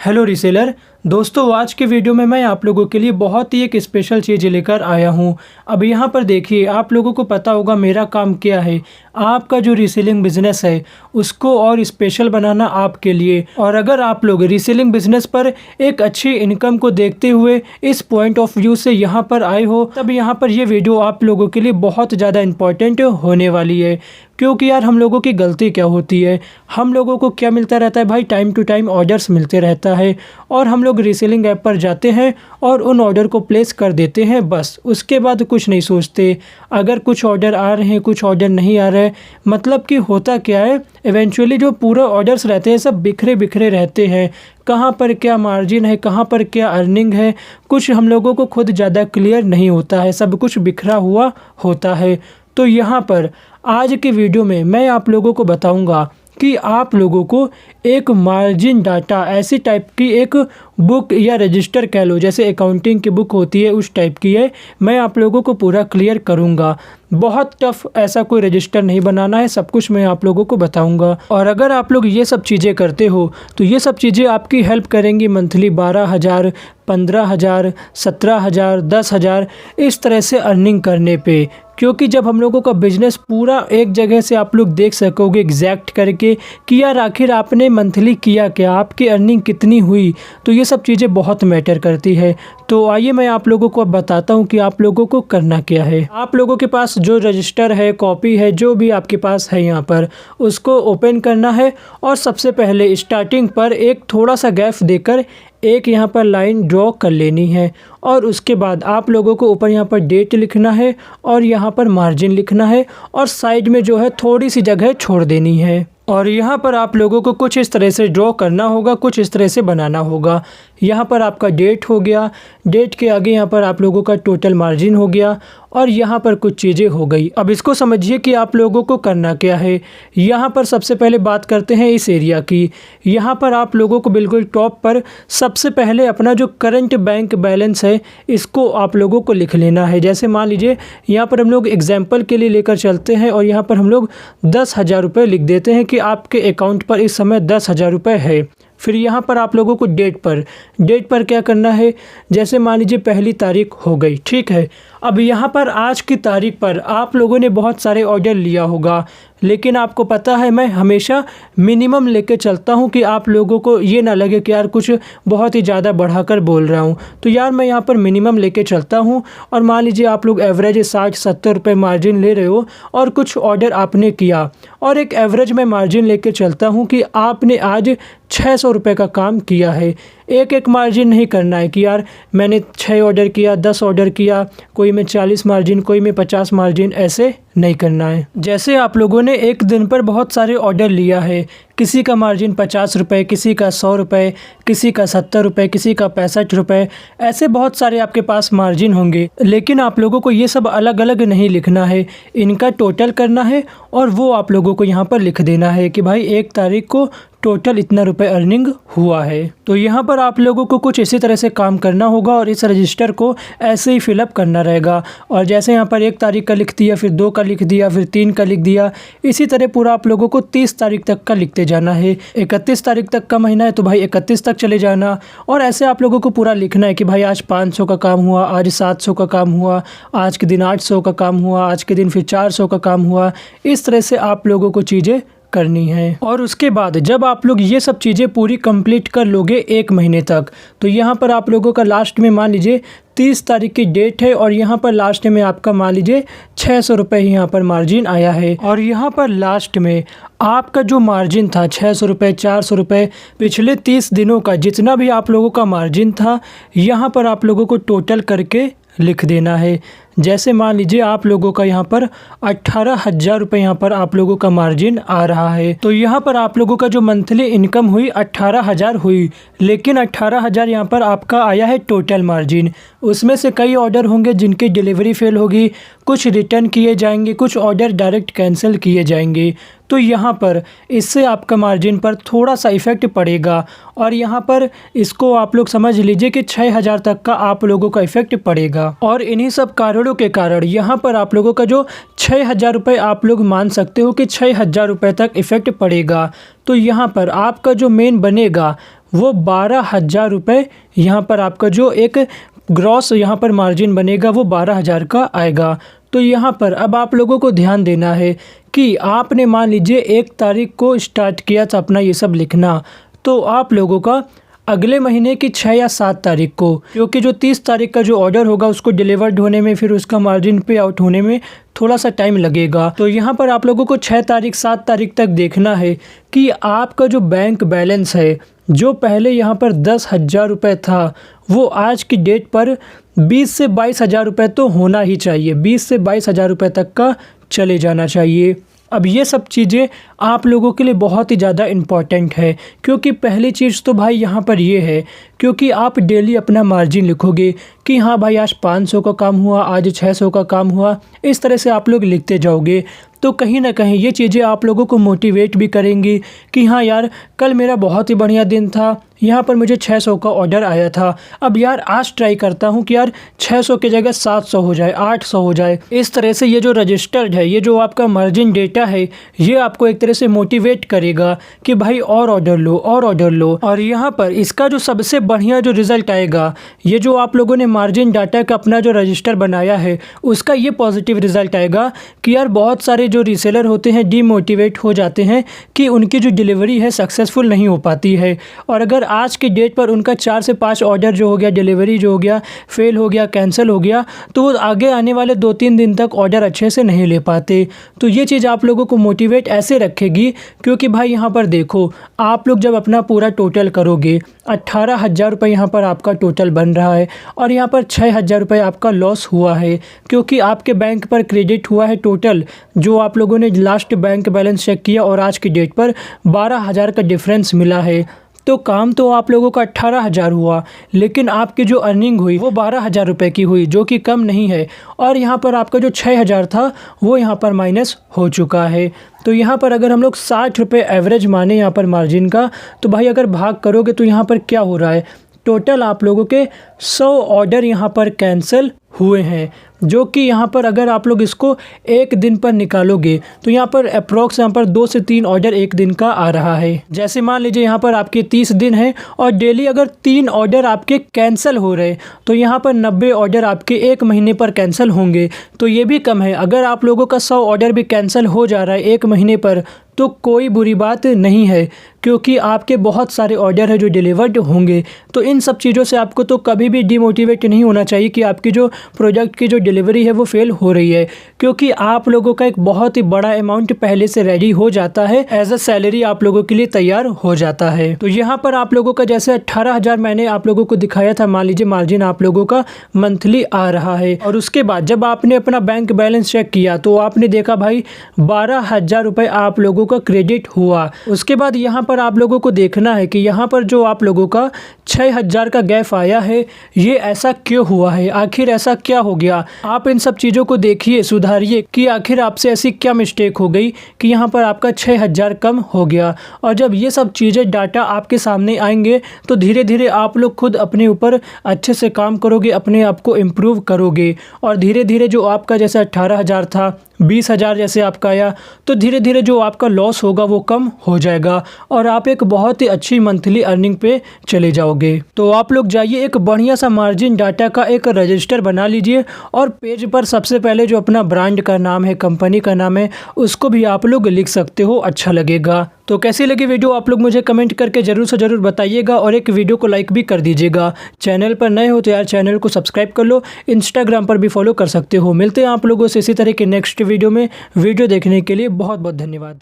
Hello reseller दोस्तों, आज के वीडियो में मैं आप लोगों के लिए बहुत ही एक स्पेशल चीज़ लेकर आया हूं। अब यहाँ पर देखिए, आप लोगों को पता होगा मेरा काम क्या है। आपका जो रीसेलिंग बिज़नेस है उसको और स्पेशल बनाना आपके लिए। और अगर आप लोग रीसेलिंग बिज़नेस पर एक अच्छी इनकम को देखते हुए इस पॉइंट ऑफ व्यू से यहाँ पर आए हो, तब यहाँ पर ये वीडियो आप लोगों के लिए बहुत ज़्यादा इम्पॉर्टेंट होने वाली है। क्योंकि यार, हम लोगों की गलती क्या होती है, हम लोगों को क्या मिलता रहता है भाई, टाइम टू टाइम ऑर्डर्स मिलते रहता है और हम लोग रीसेलिंग ऐप पर जाते हैं और उन ऑर्डर को प्लेस कर देते हैं, बस उसके बाद कुछ नहीं सोचते। अगर कुछ ऑर्डर आ रहे हैं, कुछ ऑर्डर नहीं आ रहे, मतलब कि होता क्या है, इवेंचुअली जो पूरे ऑर्डर्स रहते हैं सब बिखरे बिखरे रहते हैं। कहाँ पर क्या मार्जिन है, कहाँ पर क्या अर्निंग है, कुछ हम लोगों को खुद ज़्यादा क्लियर नहीं होता है, सब कुछ बिखरा हुआ होता है। तो यहाँ पर आज के वीडियो में मैं आप लोगों को बताऊंगा कि आप लोगों को एक मार्जिन डाटा ऐसी टाइप की एक बुक या रजिस्टर कह लो, जैसे अकाउंटिंग की बुक होती है उस टाइप की है, मैं आप लोगों को पूरा क्लियर करूंगा। बहुत टफ ऐसा कोई रजिस्टर नहीं बनाना है, सब कुछ मैं आप लोगों को बताऊंगा। और अगर आप लोग ये सब चीज़ें करते हो तो ये सब चीज़ें आपकी हेल्प करेंगी मंथली 12,000, 15,000, 17,000, 10,000 इस तरह से अर्निंग करने पे। क्योंकि जब हम लोगों का बिजनेस पूरा एक जगह से आप लोग देख सकोगे एग्जैक्ट करके कि यार आखिर आपने मंथली किया क्या, आपकी अर्निंग कितनी हुई, तो ये सब चीज़ें बहुत मैटर करती है। तो आइए मैं आप लोगों को अब बताता हूँ कि आप लोगों को करना क्या है। आप लोगों के पास जो रजिस्टर है, कॉपी है, जो भी आपके पास है यहाँ पर, उसको ओपन करना है और सबसे पहले स्टार्टिंग पर एक थोड़ा सा गैप देकर एक यहाँ पर लाइन ड्रॉ कर लेनी है। और उसके बाद आप लोगों को ऊपर यहाँ पर डेट लिखना है और यहाँ पर मार्जिन लिखना है और साइड में जो है थोड़ी सी जगह छोड़ देनी है। और यहाँ पर आप लोगों को कुछ इस तरह से ड्रॉ करना होगा, कुछ इस तरह से बनाना होगा। यहाँ पर आपका डेट हो गया, डेट के आगे यहाँ पर आप लोगों का टोटल मार्जिन हो गया और यहाँ पर कुछ चीज़ें हो गई। अब इसको समझिए कि आप लोगों को करना क्या है। यहाँ पर सबसे पहले बात करते हैं इस एरिया की। यहाँ पर आप लोगों को बिल्कुल टॉप पर सबसे पहले अपना जो करंट बैंक बैलेंस है इसको आप लोगों को लिख लेना है। जैसे मान लीजिए यहाँ पर हम लोग एग्जाम्पल के लिए लेकर चलते हैं और यहाँ पर हम लोग 10,000 रुपये लिख देते हैं कि आपके अकाउंट पर इस समय 10,000 रुपये है। फिर यहाँ पर आप लोगों को डेट पर क्या करना है, जैसे मान लीजिए 1 तारीख हो गई, ठीक है। अब यहाँ पर आज की तारीख पर आप लोगों ने बहुत सारे ऑर्डर लिया होगा, लेकिन आपको पता है मैं हमेशा मिनिमम लेके चलता हूँ कि आप लोगों को ये ना लगे कि यार कुछ बहुत ही ज़्यादा बढ़ाकर बोल रहा हूँ। तो यार मैं यहाँ पर मिनिमम लेके चलता हूँ। और मान लीजिए आप लोग एवरेज 60-70 रुपये मार्जिन ले रहे हो और कुछ ऑर्डर आपने किया, और एक एवरेज में मार्जिन लेके चलता हूँ कि आपने आज 600 रुपये का काम किया है। एक एक मार्जिन नहीं करना है कि यार मैंने 6 ऑर्डर किया, 10 ऑर्डर किया, कोई में 40 मार्जिन, कोई में 50 मार्जिन, ऐसे नहीं करना है। जैसे आप लोगों ने एक दिन पर बहुत सारे ऑर्डर लिया है, किसी का मार्जिन 50 रुपये, किसी का 100 रुपये, किसी का 70 रुपये, किसी का 65 रुपये, ऐसे बहुत सारे आपके पास मार्जिन होंगे। लेकिन आप लोगों को ये सब अलग अलग नहीं लिखना है, इनका टोटल करना है और वो आप लोगों को यहाँ पर लिख देना है कि भाई 1 तारीख को टोटल इतना रुपए अर्निंग हुआ है। तो यहाँ पर आप लोगों को कुछ इसी तरह से काम करना होगा और इस रजिस्टर को ऐसे ही फिलअप करना रहेगा। और जैसे यहाँ पर 1 तारीख का लिख दिया, फिर 2 का लिख दिया, फिर 3 का लिख दिया, इसी तरह पूरा आप लोगों को 30 तारीख तक का लिखते जाना है। 31 तारीख तक का महीना है तो भाई 31 तक चले जाना। और ऐसे आप लोगों को पूरा लिखना है कि भाई आज 500 का काम हुआ, आज 700 का काम हुआ, आज के दिन 800 का काम हुआ, आज के दिन फिर 400 का काम हुआ। इस तरह से आप लोगों को चीज़ें करनी है। और उसके बाद जब आप लोग ये सब चीज़ें पूरी कंप्लीट कर लोगे 1 महीने तक, तो यहाँ पर आप लोगों का लास्ट में मान लीजिए 30 तारीख की डेट है और यहाँ पर लास्ट में आपका मान लीजिए 600 रुपये यहाँ पर मार्जिन आया है। और यहाँ पर लास्ट में आपका जो मार्जिन था 600 रुपये, 400 रुपये, पिछले 30 दिनों का जितना भी आप लोगों का मार्जिन था, यहाँ पर आप लोगों को टोटल करके लिख देना है। जैसे मान लीजिए आप लोगों का यहाँ पर 18,000 रुपये यहाँ पर आप लोगों का मार्जिन आ रहा है, तो यहाँ पर आप लोगों का जो मंथली इनकम हुई 18,000 हुई, लेकिन 18,000 यहाँ पर आपका आया है टोटल मार्जिन। उसमें से कई ऑर्डर होंगे जिनकी डिलीवरी फेल होगी, कुछ रिटर्न किए जाएंगे, कुछ ऑर्डर डायरेक्ट कैंसिल किए जाएंगे। तो यहाँ पर इससे आपका मार्जिन पर थोड़ा सा इफ़ेक्ट पड़ेगा। और यहाँ पर इसको आप लोग समझ लीजिए कि 6,000 तक का आप लोगों का इफ़ेक्ट पड़ेगा। और इन्हीं सब कारणों के कारण यहाँ पर आप लोगों का जो 6,000 रुपये आप लोग मान सकते हो कि 6,000 रुपये तक इफ़ेक्ट पड़ेगा। तो यहाँ पर आपका जो मेन बनेगा वो 12,000 रुपये यहाँ पर आपका जो एक ग्रॉस यहाँ पर मार्जिन बनेगा वो 12,000 का आएगा। तो यहाँ पर अब आप लोगों को ध्यान देना है कि आपने मान लीजिए 1 तारीख को स्टार्ट किया था अपना ये सब लिखना, तो आप लोगों का अगले महीने की 6 या 7 तारीख को, क्योंकि जो 30 तारीख का जो ऑर्डर होगा उसको डिलीवर्ड होने में, फिर उसका मार्जिन पे आउट होने में थोड़ा सा टाइम लगेगा। तो यहाँ पर आप लोगों को 6 तारीख 7 तारीख तक देखना है कि आपका जो बैंक बैलेंस है, जो पहले यहाँ पर 10,000 रुपये था, वो आज की डेट पर 20 से 22,000 रुपये तो होना ही चाहिए। 20 से 22,000 रुपये तक का चले जाना चाहिए। अब ये सब चीज़ें आप लोगों के लिए बहुत ही ज़्यादा इम्पॉर्टेंट है, क्योंकि पहली चीज़ तो भाई यहाँ पर ये है, क्योंकि आप डेली अपना मार्जिन लिखोगे कि हाँ भाई आज 500 का काम हुआ, आज 600 का काम हुआ, इस तरह से आप लोग लिखते जाओगे तो कहीं ना कहीं ये चीज़ें आप लोगों को मोटिवेट भी करेंगी कि हाँ यार कल मेरा बहुत ही बढ़िया दिन था, यहाँ पर मुझे 600 का ऑर्डर आया था, अब यार आज ट्राई करता हूँ कि यार 600 की जगह 700 हो जाए, 800 हो जाए। इस तरह से ये जो रजिस्टर्ड है, ये जो आपका मार्जिन डेटा है, ये आपको एक तरह से मोटिवेट करेगा कि भाई और ऑर्डर लो, और ऑर्डर लो। और यहाँ पर इसका जो सबसे बढ़िया जो रिज़ल्ट आएगा, ये जो आप लोगों ने मार्जिन डाटा का अपना जो रजिस्टर बनाया है, उसका ये पॉजिटिव रिज़ल्ट आएगा कि यार बहुत सारे जो रीसेलर होते हैं डीमोटिवेट हो जाते हैं कि उनकी जो डिलीवरी है सक्सेसफुल नहीं हो पाती है, और अगर आज की डेट पर उनका 4 से 5 ऑर्डर जो हो गया, डिलीवरी जो हो गया, फेल हो गया, कैंसिल हो गया, तो वो आगे आने वाले 2-3 दिन तक ऑर्डर अच्छे से नहीं ले पाते। तो ये चीज़ आप लोगों को मोटिवेट ऐसे रखेगी, क्योंकि भाई यहाँ पर देखो, आप लोग जब अपना पूरा टोटल करोगे, 18,000 रुपये यहाँ पर आपका टोटल बन रहा है, और यहाँ पर 6,000 रुपये आपका लॉस हुआ है, क्योंकि आपके बैंक पर क्रेडिट हुआ है टोटल, जो आप लोगों ने लास्ट बैंक बैलेंस चेक किया और आज की डेट पर 12,000 का डिफरेंस मिला है। तो काम तो आप लोगों का 18,000 हुआ, लेकिन आपकी जो अर्निंग हुई वो 12,000 रुपये की हुई, जो कि कम नहीं है। और यहाँ पर आपका जो 6,000 था वो यहाँ पर माइनस हो चुका है। तो यहाँ पर अगर हम लोग 60 रुपये एवरेज माने यहाँ पर मार्जिन का, तो भाई अगर भाग करोगे तो यहाँ पर क्या हो रहा है, टोटल आप लोगों के 100 ऑर्डर यहाँ पर कैंसिल हुए हैं, जो कि यहाँ पर अगर आप लोग इसको एक दिन पर निकालोगे तो यहाँ पर अप्रॉक्स यहाँ पर 2 से 3 ऑर्डर एक दिन का आ रहा है। जैसे मान लीजिए यहाँ पर आपके 30 दिन हैं और डेली अगर 3 ऑर्डर आपके कैंसिल हो रहे, तो यहाँ पर 90 ऑर्डर आपके एक महीने पर कैंसिल होंगे। तो ये भी कम है। अगर आप लोगों का 100 ऑर्डर भी कैंसिल हो जा रहा है एक महीने पर, तो कोई बुरी बात नहीं है, क्योंकि आपके बहुत सारे ऑर्डर है जो डिलीवर्ड होंगे। तो इन सब चीज़ों से आपको तो कभी भी डिमोटिवेट नहीं होना चाहिए कि आपकी जो प्रोजेक्ट की जो डिलीवरी है वो फेल हो रही है, क्योंकि आप लोगों का एक बहुत ही बड़ा अमाउंट पहले से रेडी हो जाता है, एज अ सैलरी आप लोगों के लिए तैयार हो जाता है। तो यहाँ पर आप लोगों का जैसे 18,000 मैंने आप लोगों को दिखाया था, मान लीजिए मार्जिन आप लोगों का मंथली आ रहा है, और उसके बाद जब आपने अपना बैंक बैलेंस चेक किया तो आपने देखा भाई 12,000 रुपये आप लोगों का क्रेडिट हुआ। उसके बाद यहाँ पर आप लोगों को देखना है कि यहाँ पर जो आप लोगों का 6,000 का गैप आया है, ये ऐसा क्यों हुआ है, आखिर ऐसा क्या हो गया। आप इन सब चीज़ों को देखिए, सुधारिए कि आखिर आपसे ऐसी क्या मिस्टेक हो गई कि यहाँ पर आपका 6,000 कम हो गया। और जब ये सब चीज़ें डाटा आपके सामने आएंगे तो धीरे धीरे आप लोग खुद अपने ऊपर अच्छे से काम करोगे, अपने आप को इम्प्रूव करोगे, और धीरे धीरे जो आपका जैसे 18,000 था 20,000 जैसे आपका आया, तो धीरे धीरे जो आपका लॉस होगा वो कम हो जाएगा और आप एक बहुत ही अच्छी मंथली अर्निंग पे चले जाओगे। तो आप लोग जाइए, एक बढ़िया सा मार्जिन डाटा का एक रजिस्टर बना लीजिए, और पेज पर सबसे पहले जो अपना ब्रांड का नाम है, कंपनी का नाम है, उसको भी आप लोग लिख सकते हो, अच्छा लगेगा। तो कैसी लगी वीडियो आप लोग मुझे कमेंट करके ज़रूर से ज़रूर बताइएगा, और एक वीडियो को लाइक भी कर दीजिएगा। चैनल पर नए हो तो यार चैनल को सब्सक्राइब कर लो, इंस्टाग्राम पर भी फॉलो कर सकते हो। मिलते हैं आप लोगों से इसी तरह के नेक्स्ट वीडियो में। वीडियो देखने के लिए बहुत बहुत धन्यवाद।